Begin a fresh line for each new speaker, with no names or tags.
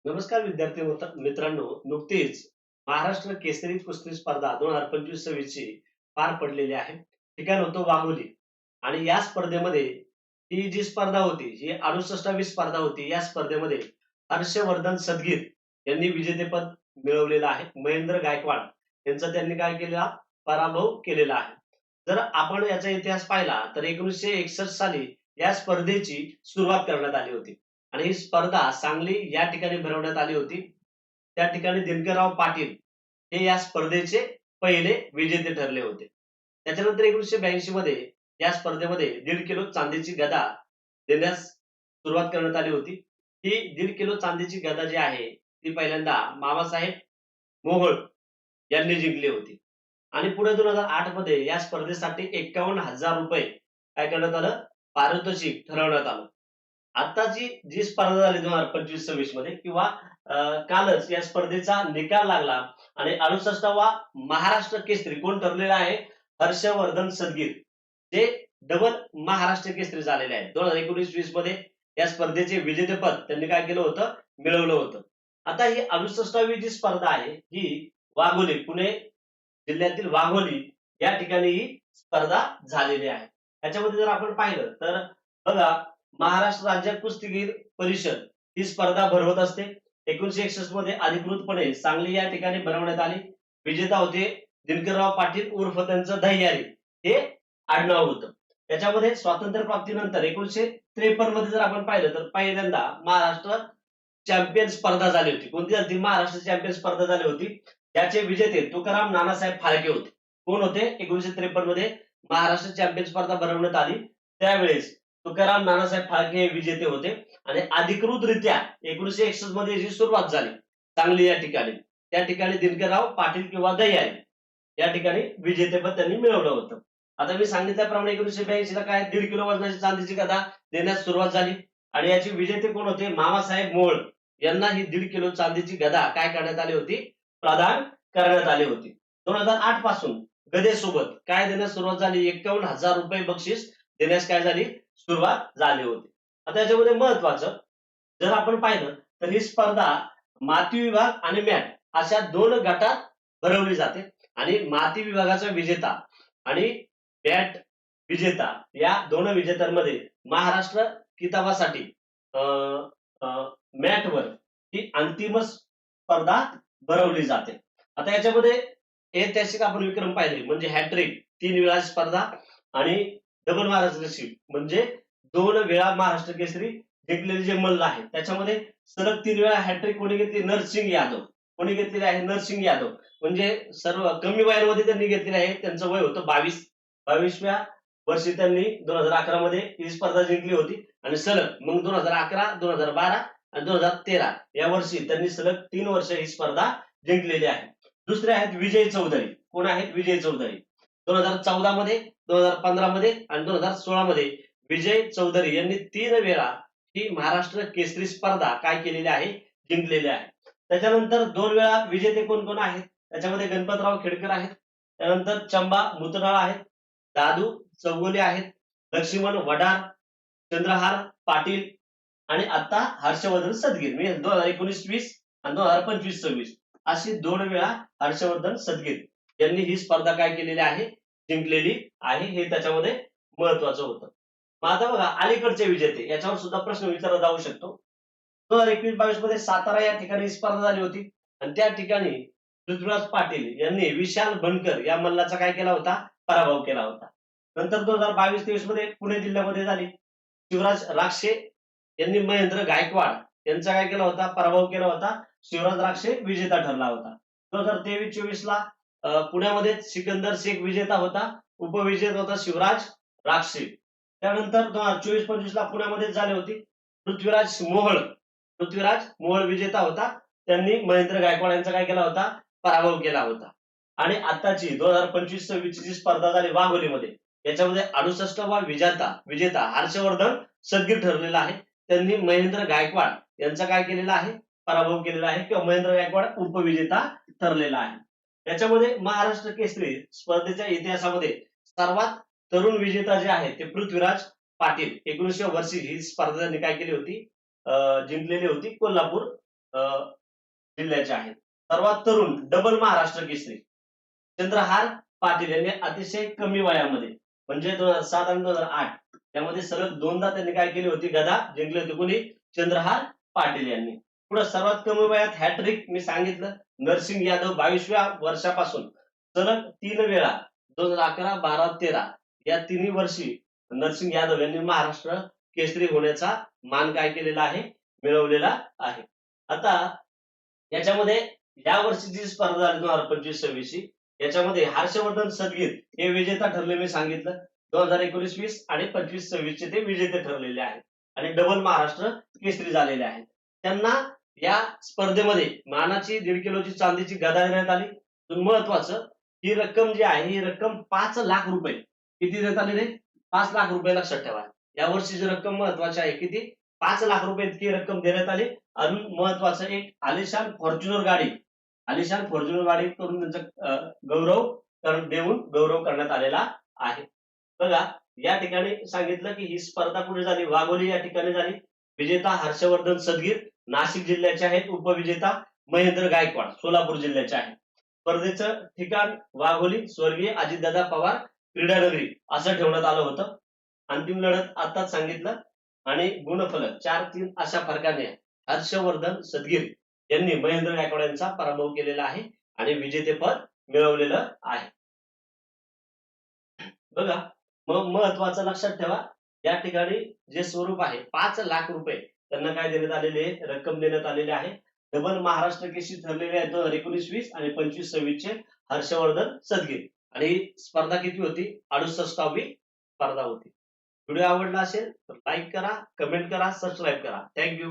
नमस्कार विद्यार्थी मित्रांनो, नुकतीच महाराष्ट्र केसरी कुस्ती स्पर्धा 2025-26 ची पार पडलेली आहे. ठिकाण होतं वाघोली आणि या स्पर्धेमध्ये ही जी स्पर्धा होती ही 68वी स्पर्धा होती. या स्पर्धेमध्ये हर्षवर्धन सदगीर यांनी विजेतेपद मिळवलेलं आहे. महेंद्र गायकवाड यांचा त्यांनी काय केला, पराभव केलेला आहे. जर आपण याचा इतिहास पाहिला तर 1961 साली या स्पर्धेची सुरुवात करण्यात आली होती. आणि ही स्पर्धा सांगली या ठिकाणी भरवण्यात आली होती. त्या ठिकाणी दिनकरराव पाटील हे या स्पर्धेचे पहिले विजेते ठरले होते. त्याच्यानंतर 1982 मध्ये या स्पर्धेमध्ये 1.5 किलो चांदीची गदा देण्यास सुरुवात करण्यात आली होती. ही 1.5 किलो चांदीची गदा जी आहे ती पहिल्यांदा मामासाहेब मोहोळ यांनी जिंकली होती. आणि पुढे 2008 मध्ये या स्पर्धेसाठी ₹51,000 काय करण्यात आलं, पारितोषिक ठरवण्यात आलं. आताची जी स्पर्धा झाली 2025-26 मध्ये किंवा कालच या स्पर्धेचा निकाल लागला आणि 68वा महाराष्ट्र केसरी कोण ठरलेला आहे, हर्षवर्धन सदगीर, जे डबल महाराष्ट्र केसरी झालेले आहेत. 2019-20 मध्ये या स्पर्धेचे विजेतेपद त्यांनी काय केलं होतं, मिळवलं होतं. आता ही 68वी जी स्पर्धा आहे ही वाघोली, पुणे जिल्ह्यातील वाघोली या ठिकाणी ही स्पर्धा झालेली आहे. याच्यामध्ये जर आपण पाहिलं तर बघा, महाराष्ट्र राज्य कुस्तीगीर परिषद ही स्पर्धा भरवत असते. 1961 मध्ये अधिकृतपणे सांगली या ठिकाणी भरवण्यात आली. विजेता होते दिनकरराव पाटील उर्फ त्यांचं दह्यारी हे आडनाव होतं. त्याच्यामध्ये स्वातंत्र्य प्राप्तीनंतर 1953 मध्ये जर आपण पाहिलं तर पहिल्यांदा महाराष्ट्र चॅम्पियन स्पर्धा झाली होती. कोणती झाली? महाराष्ट्र चॅम्पियन स्पर्धा झाली होती. याचे विजेते तुकाराम नानासाहेब फाळके होते. कोण होते? 1953 मध्ये महाराष्ट्र चॅम्पियन स्पर्धा भरवण्यात आली. त्यावेळेस तुकाराम नानासाहेब फाळके हे विजेते होते. आणि अधिकृतरित्या 1961 मध्ये जी सुरुवात झाली सांगली या ठिकाणी, त्या ठिकाणी दिनकरराव पाटील किंवा दह्यारी या ठिकाणी विजेतेपद त्यांनी मिळवलं होतं. आता मी सांगितल्याप्रमाणे 1982 ला काय 1.5 किलो वजनाची चांदीची गदा देण्यास सुरुवात झाली आणि याचे विजेते कोण होते? मामासाहेब मोहोळ यांना ही 1.5 किलो चांदीची गदा काय करण्यात आली होती, प्रदान करण्यात आली होती. 2008 पासून गदेसोबत काय देण्यास सुरुवात झाली, ₹51,000 बक्षीस देण्यास काय झाली, सुरुवात झाली होती. आता याच्यामध्ये महत्वाचं जर आपण पाहिलं तर ही स्पर्धा माती विभाग आणि मॅट अशा 2 गटात भरवली जाते. आणि माती विभागाचा विजेता आणि मॅट विजेता या 2 विजेत्यांमध्ये महाराष्ट्र किताबासाठी मॅटवर ही अंतिम स्पर्धा भरवली जाते. आता याच्यामध्ये ऐतिहासिक आपण विक्रम पाहिले म्हणजे हॅट्रिक 3 वेळा स्पर्धा आणि डबल महाराष्ट्र केसरी म्हणजे 2 वेळा महाराष्ट्र केसरी जिंकलेले जे मल्ल आहेत. त्याच्यामध्ये सलग 3 वेळा हॅट्रिक कोणी घेतली? नरसिंग यादव. कोणी घेतलेली आहे? नरसिंग यादव. म्हणजे सर्व कमी वयामध्ये त्यांनी घेतलेले आहे. त्यांचं वय होतं 22व्या वर्षी त्यांनी 2011 मध्ये ही स्पर्धा जिंकली होती. आणि सलग मग 2011, 2012 आणि 2013 या वर्षी त्यांनी सलग 3 वर्ष ही स्पर्धा जिंकलेली आहे. दुसरे आहेत विजय चौधरी. कोण आहेत? विजय चौधरी. 2014 मध्ये, 2015 मध्ये आणि 2016 मध्ये विजय चौधरी यांनी 3 वेळा ही महाराष्ट्र केसरी स्पर्धा काय केलेली आहे, जिंकलेली आहे. त्याच्यानंतर 2 वेळा विजेते कोण कोण आहेत? त्याच्यामध्ये गणपतराव खेडकर आहेत. त्यानंतर चंबा मुतनाळ आहेत. दादू चौगुले आहेत. लक्ष्मण वडार, चंद्रहार पाटील आणि आता हर्षवर्धन सदगीर. म्हणजे 2019-20 आणि 2025-26 अशी 2 वेळा हर्षवर्धन सदगीर यांनी ही स्पर्धा काय केलेली आहे, जिंकलेली आहे. हे त्याच्यामध्ये महत्वाचं होतं. मग आता बघा अलीकडचे विजेते याच्यावर सुद्धा प्रश्न विचारला जाऊ शकतो. 2021-22 मध्ये सातारा या ठिकाणी स्पर्धा झाली होती आणि त्या ठिकाणी पृथ्वीराज पाटील यांनी विशाल बनकर या मल्लाचा काय केला होता, पराभव केला होता. नंतर 2022-23 मध्ये पुणे जिल्ह्यामध्ये झाली. शिवराज राक्षे यांनी महेंद्र गायकवाड यांचा काय केला होता, पराभव केला होता. शिवराज राक्षे विजेता ठरला होता. 2023-24 ला पुण्यामध्ये सिकंदर शेख विजेता होता. उपविजेता होता शिवराज राक्षे. त्यानंतर 2024-25 ला पुण्यामध्ये झाली होती. पृथ्वीराज मोहोळ विजेता होता. त्यांनी महेंद्र गायकवाड यांचा काय केला होता, पराभव केला होता. आणि आताची 2025-26 ची स्पर्धा झाली वाघोलीमध्ये. याच्यामध्ये 68वा विजेता हर्षवर्धन सदगीर ठरलेला आहे. त्यांनी महेंद्र गायकवाड यांचा काय केलेला आहे, पराभव केलेला आहे किंवा महेंद्र गायकवाड उपविजेता ठरलेला आहे. याच्यामध्ये महाराष्ट्र केसरी स्पर्धेच्या इतिहासामध्ये सर्वात तरुण विजेता जे आहे ते पृथ्वीराज पाटील. 19व्या वर्षी ही स्पर्धा त्यांनी काय केली होती, जिंकलेली होती कोल्हापूर जिल्ह्याचे आहेत. सर्वात तरुण डबल महाराष्ट्र केसरी चंद्रहार पाटील यांनी अतिशय कमी वयामध्ये म्हणजे 2007 आणि 2008 त्यामध्ये सलग दोनदा त्यांनी काय केली होती, गदा जिंकली होती. कोणी? चंद्रहार पाटील यांनी. पुढे सर्वात कमी वयात हॅट्रिक मी सांगितलं, नरसिंग यादव 22व्या वर्षापासून सलग 3 वेळा 2011, 12, 13 या तिन्ही वर्षी नरसिंग यादव यांनी महाराष्ट्र केसरी होण्याचा मान काय केलेला आहे, मिळवलेला आहे. आता याच्यामध्ये या वर्षीची स्पर्धा झाली 2025-26 ची, याच्यामध्ये हर्षवर्धन सदगीर हे विजेता ठरले. मी सांगितलं 2019-20 आणि 25-26 चे ते विजेते ठरलेले आहेत आणि डबल महाराष्ट्र केसरी झालेले आहेत. त्यांना या स्पर्धेमध्ये मानाची 1.5 किलोची चांदीची गदा देण्यात आली. महत्वाचं, ही रक्कम जी आहे ही रक्कम 5 लाख रुपये. किती देण्यात आलेले? 5 लाख रुपये. लक्षात ठेवा, या वर्षीची रक्कम महत्वाची आहे. किती? 5 लाख रुपये इतकी रक्कम देण्यात आली. अजून महत्वाचं, एक आलिशान फॉर्च्युनर गाडी करून त्यांचा देऊन गौरव करण्यात आलेला आहे. बघा, या ठिकाणी सांगितलं की ही स्पर्धा कुठे झाली? वाघोली या ठिकाणी झाली. विजेता हर्षवर्धन सदगीर नाशिक जिल्ह्याचे आहेत. उपविजेता महेंद्र गायकवाड सोलापूर जिल्ह्याचे आहेत. स्पर्धेचं ठिकाण वाघोली, स्वर्गीय अजितदादा पवार क्रीडानगरी असं ठेवण्यात आलं होतं. अंतिम लढत आताच सांगितलं आणि गुणफलक 4-3 अशा फरकाने हर्षवर्धन सदगीर यांनी महेंद्र गायकवाड यांचा पराभव केलेला आहे आणि विजेतेपद मिळवलेलं आहे. बघा, मग महत्वाचं लक्षात ठेवा, या ठिकाणी जे स्वरूप आहे 5 लाख रुपये त्यांना काय देण्यात आलेले, रक्कम देण्यात आलेली आहे. डबल महाराष्ट्र केसरी ठरलेले आहेत 2019-20 आणि 25-26 चे हर्षवर्धन सदगीर. आणि स्पर्धा किती होती? 68वी स्पर्धा होती. व्हिडिओ आवडला असेल तर लाईक करा, कमेंट करा, सबस्क्राईब करा. थँक्यू.